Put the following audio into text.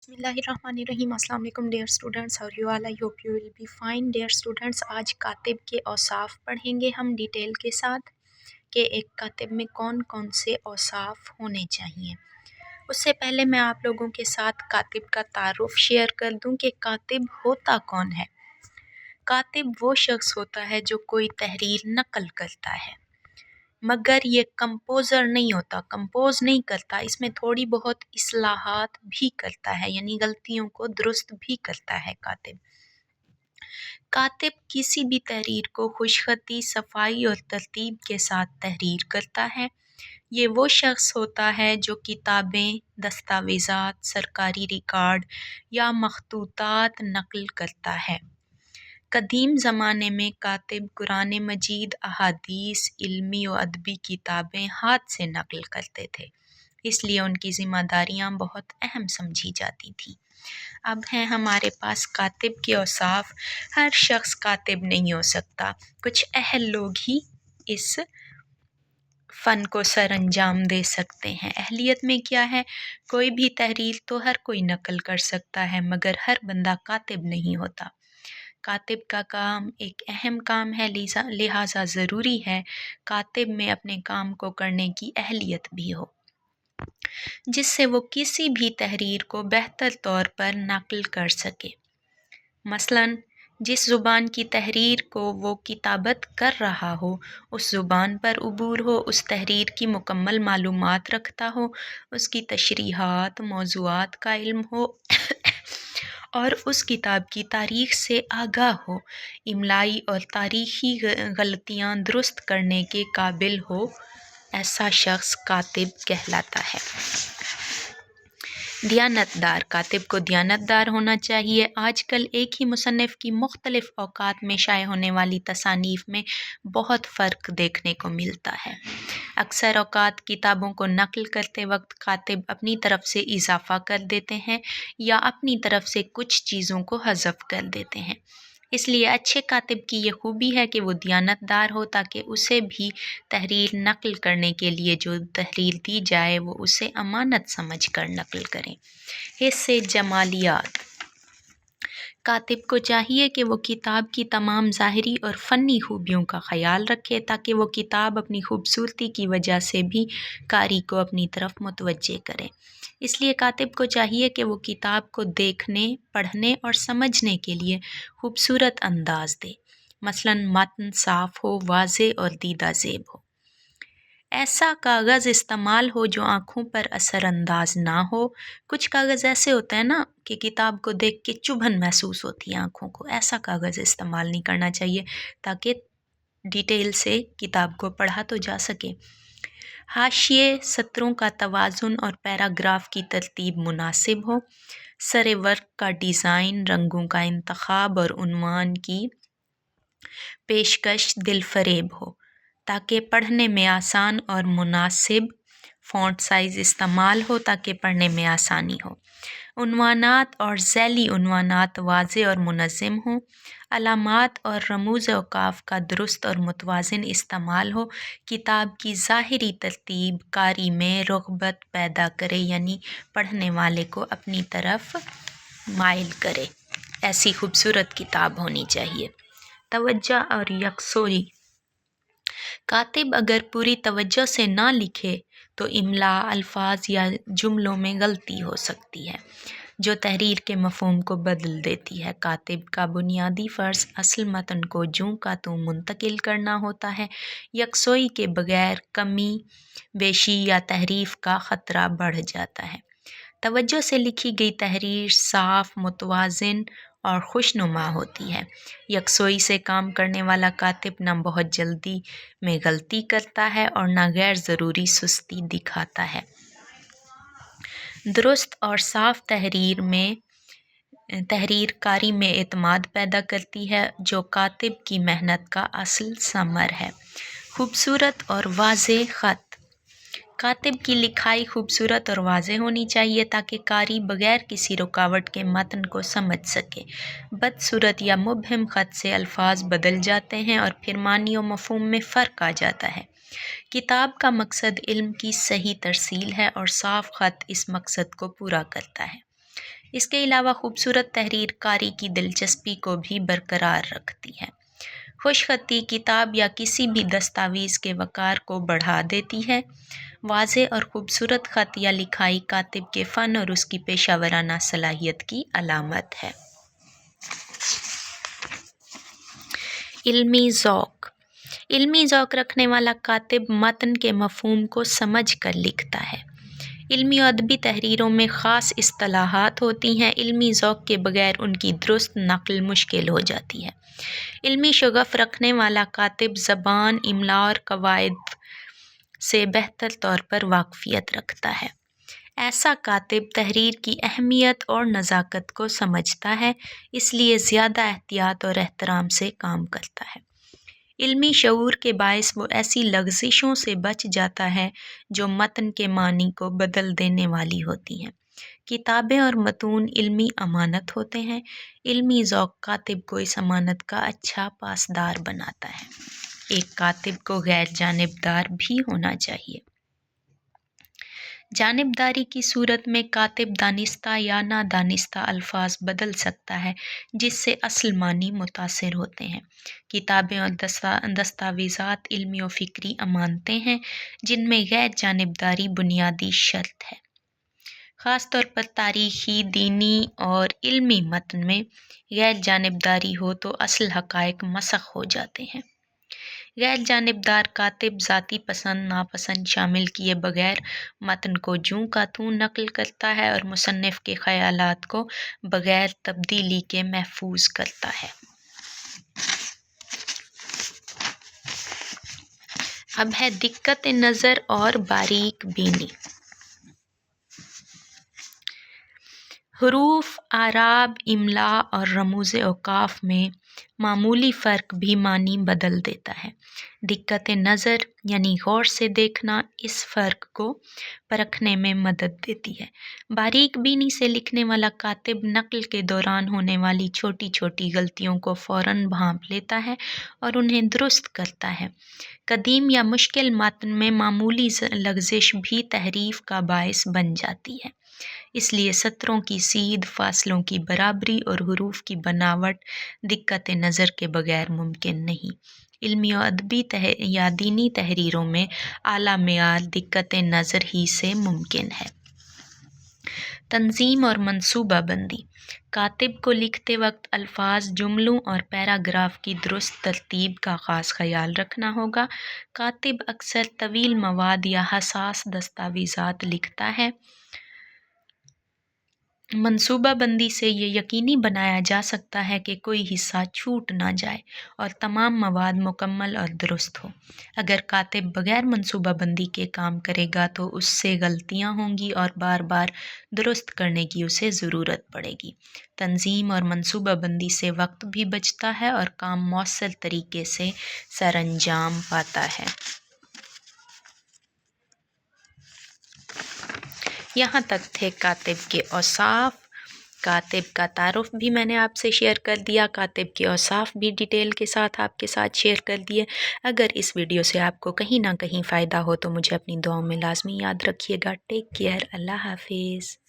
बिस्मिल्लाहिर्रहमानिर्रहीम। अस्सलाम वालेकुम dear students, how you all? I hope you will be fine. Dear students, आज कातिब के औसाफ पढ़ेंगे हम डिटेल के साथ कि एक कातिब में कौन कौन से औसाफ होने चाहिए। उससे पहले मैं आप लोगों के साथ कातिब का तारुफ शेयर कर दूं कि कातिब होता कौन है। कातिब वो शख्स होता है जो कोई तहरीर नकल करता है, मगर ये कंपोज़र नहीं होता, कंपोज़ नहीं करता, इसमें थोड़ी बहुत इस्लाहात भी करता है, यानी गलतियों को दुरुस्त भी करता है कातिब। कातिब किसी भी तहरीर को खुशखती, सफाई और तरतीब के साथ तहरीर करता है। ये वो शख्स होता है जो किताबें, दस्तावेज़ात, सरकारी रिकॉर्ड या मखतूतात नकल करता है। कदीम ज़माने में कातिब कुरान मजीद, अहादीस, इल्मी व अदबी किताबें हाथ से नकल करते थे, इसलिए उनकी ज़िम्मेदारियाँ बहुत अहम समझी जाती थीं। अब हैं हमारे पास कातिब के औसाफ। हर शख्स कातिब नहीं हो सकता, कुछ अहल लोग ही इस फ़न को सर अंजाम दे सकते हैं। अहलियत में क्या है, कोई भी तहरीर तो हर कोई नकल कर सकता है, मगर हर बंदा कातिब नहीं होता। कातिब का काम एक अहम काम है, लिहाजा ज़रूरी है कातिब में अपने काम को करने की अहलियत भी हो, जिससे वो किसी भी तहरीर को बेहतर तौर पर नकल कर सके। मसलन जिस ज़ुबान की तहरीर को वो किताबत कर रहा हो, उस ज़ुबान पर उबूर हो, उस तहरीर की मुकम्मल मालूमात रखता हो, उसकी तशरीहात, मौज़ूआत का इल्म हो और उस किताब की तारीख़ से आगाह हो, इमलाई और तारीख़ी गलतियाँ दुरुस्त करने के काबिल हो, ऐसा शख्स कातिब कहलाता है। दियानतदार, कातिब को दियानतदार होना चाहिए। आजकल एक ही मुसन्निफ़ की मुख्तलिफ़ औक़ात में शाये होने वाली तसानीफ़ में बहुत फ़र्क देखने को मिलता है। अक्सर औक़ात किताबों को नक़ल करते वक्त कातिब अपनी तरफ से इजाफ़ा कर देते हैं या अपनी तरफ से कुछ चीज़ों को हज़फ कर देते हैं। इसलिए अच्छे कातिब की ये खूबी है कि वो दियानतदार हो, ताकि उसे भी तहरीर नक़ल करने के लिए जो तहरीर दी जाए वो उसे अमानत समझ कर नक़ल करें। हिस्से जमालियात, कातिब को चाहिए कि वो किताब की तमाम ज़ाहिरी और फ़नी खूबियों का ख़याल रखे, ताकि वो किताब अपनी खूबसूरती की वजह से भी कारी को अपनी तरफ मुतवज्जे करे। इसलिए कातिब को चाहिए कि वो किताब को देखने, पढ़ने और समझने के लिए खूबसूरत अंदाज़ दे। मसलन मतन साफ़ हो, वाज़े और दीदा ज़ेब हो। ऐसा कागज़ इस्तेमाल हो जो आँखों पर असरअंदाज ना हो। कुछ कागज़ ऐसे होते हैं ना कि किताब को देख के चुभन महसूस होती है आँखों को, ऐसा कागज़ इस्तेमाल नहीं करना चाहिए, ताकि डिटेल से किताब को पढ़ा तो जा सके। हाशिए, सत्रों का तवाज़ुन और पैराग्राफ की तरतीब मुनासिब हो। सरे वर्क का डिज़ाइन, रंगों का इंतखाब और उन्वान की पेशकश दिलफरेब हो, ताकि पढ़ने में आसान और मुनासिब। फ़ॉन्ट साइज़ इस्तेमाल हो ताकि पढ़ने में आसानी हो। उन्वानात और ज़ैली उन्वानात वाज़े और मुनज़्ज़म हों। अलामात और रमूज़ औक़ाफ़ का दुरुस्त और मुतवाज़िन इस्तेमाल हो। किताब की ज़ाहिरी तरतीब कारी में रग़बत पैदा करे, यानी पढ़ने वाले को अपनी तरफ माइल करे। ऐसी खूबसूरत किताब होनी चाहिए। तवज्जो और यकसोई, कातिब अगर पूरी तवज्जो से ना लिखे तो इमला, अल्फाज या जुमलों में गलती हो सकती है, जो तहरीर के मफ़हूम को बदल देती है। कातिब का बुनियादी फ़र्ज़ असल मतन को जूं का त्यों मुंतकिल करना होता है। यकसोई के बगैर कमी बेशी या तहरीफ का ख़तरा बढ़ जाता है। तवज्जो से लिखी गई तहरीर साफ़, मुतवाज़िन और खुशनुमा होती है। यकसोई से काम करने वाला कातिब न बहुत जल्दी में गलती करता है और न गैर ज़रूरी सुस्ती दिखाता है। दुरुस्त और साफ़ तहरीर कारी में एतमाद पैदा करती है, जो कातिब की मेहनत का असल समर है। खूबसूरत और वाज़े ख़त, कातिब की लिखाई खूबसूरत और वाज़े होनी चाहिए, ताकि कारी बग़ैर किसी रुकावट के मतन को समझ सके। बदसूरत या मुबहम ख़त से अल्फाज बदल जाते हैं और फिर मानी व मफ़हूम में फ़र्क आ जाता है। किताब का मकसद इल्म की सही तरसील है और साफ़ ख़त इस मकसद को पूरा करता है। اس کے علاوہ خوبصورت تحریر قاری کی دلچسپی کو بھی برقرار رکھتی ہے۔ خوش خطی کتاب یا کسی بھی دستاویز کے وقار کو بڑھا دیتی ہے۔ واضح اور خوبصورت خط یا لکھائی کاتب کے فن اور اس کی پیشہ ورانہ صلاحیت کی علامت ہے۔ علمی ذوق۔ علمی ذوق رکھنے والا کاتب متن کے مفہوم کو سمجھ کر لکھتا ہے۔ علمی و ادبی تحریروں میں خاص اصطلاحات ہوتی ہیں۔ علمی ذوق کے بغیر ان کی درست نقل مشکل ہو جاتی ہے۔ علمی شغف رکھنے والا کاتب زبان، املاء اور قواعد سے بہتر طور پر واقفیت رکھتا ہے۔ ایسا کاتب تحریر کی اہمیت اور نزاکت کو سمجھتا ہے، اس لیے زیادہ احتیاط اور احترام سے کام کرتا ہے۔ علمی شعور کے باعث وہ ایسی لغزشوں سے بچ جاتا ہے جو متن کے معنی کو بدل دینے والی ہوتی ہیں۔ کتابیں اور متون علمی امانت ہوتے ہیں۔ علمی ذوق کاتب کو اس امانت کا اچھا پاسدار بناتا ہے۔ ایک کاتب کو غیر جانبدار بھی ہونا چاہیے۔ جانبداری کی صورت میں کاتب دانستہ یا نادانستہ الفاظ بدل سکتا ہے جس سے اصل معنی متاثر ہوتے ہیں۔ کتابیں اور دستاویزات علمی و فکری امانتیں ہیں جن میں غیر جانبداری بنیادی شرط ہے۔ خاص طور پر تاریخی، دینی اور علمی متن میں غیر جانبداری ہو تو اصل حقائق مسخ ہو جاتے ہیں۔ غیر جانبدار کاتب ذاتی پسند ناپسند شامل کیے بغیر متن کو جوں کا توں نقل کرتا ہے اور مصنف کے خیالات کو بغیر تبدیلی کے محفوظ کرتا ہے۔ اب ہے دقت نظر اور باریک بینی۔ حروف، اعراب، املاء اور رموز اوقاف میں معمولی فرق بھی معنی بدل دیتا ہے۔ دقت نظر یعنی غور سے دیکھنا اس فرق کو پرکھنے میں مدد دیتی ہے۔ باریک بینی سے لکھنے والا کاتب نقل کے دوران ہونے والی چھوٹی چھوٹی غلطیوں کو فوراً بھانپ لیتا ہے اور انہیں درست کرتا ہے۔ قدیم یا مشکل متن میں معمولی لغزش بھی تحریف کا باعث بن جاتی ہے۔ اس لیے سطروں کی سیدھ، فاصلوں کی برابری اور حروف کی بناوٹ دقت نظر کے بغیر ممکن نہیں۔ علمی و ادبی یا دینی تحریروں میں اعلیٰ معیار دقت نظر ہی سے ممکن ہے۔ تنظیم اور منصوبہ بندی۔ کاتب کو لکھتے وقت الفاظ، جملوں اور پیراگراف کی درست ترتیب کا خاص خیال رکھنا ہوگا۔ کاتب اکثر طویل مواد یا حساس دستاویزات لکھتا ہے۔ منصوبہ بندی سے یہ یقینی بنایا جا سکتا ہے کہ کوئی حصہ چھوٹ نہ جائے اور تمام مواد مکمل اور درست ہو۔ اگر کاتب بغیر منصوبہ بندی کے کام کرے گا تو اس سے غلطیاں ہوں گی اور بار بار درست کرنے کی اسے ضرورت پڑے گی۔ تنظیم اور منصوبہ بندی سے وقت بھی بچتا ہے اور کام مؤثر طریقے سے سرانجام پاتا ہے۔ یہاں تک تھے کاتب کے اوصاف۔ کاتب کا تعارف بھی میں نے آپ سے شیئر کر دیا، کاتب کے اوصاف بھی ڈیٹیل کے ساتھ آپ کے ساتھ شیئر کر دیے۔ اگر اس ویڈیو سے آپ کو کہیں نہ کہیں فائدہ ہو تو مجھے اپنی دعاؤں میں لازمی یاد رکھیے گا۔ ٹیک کیئر، اللہ حافظ۔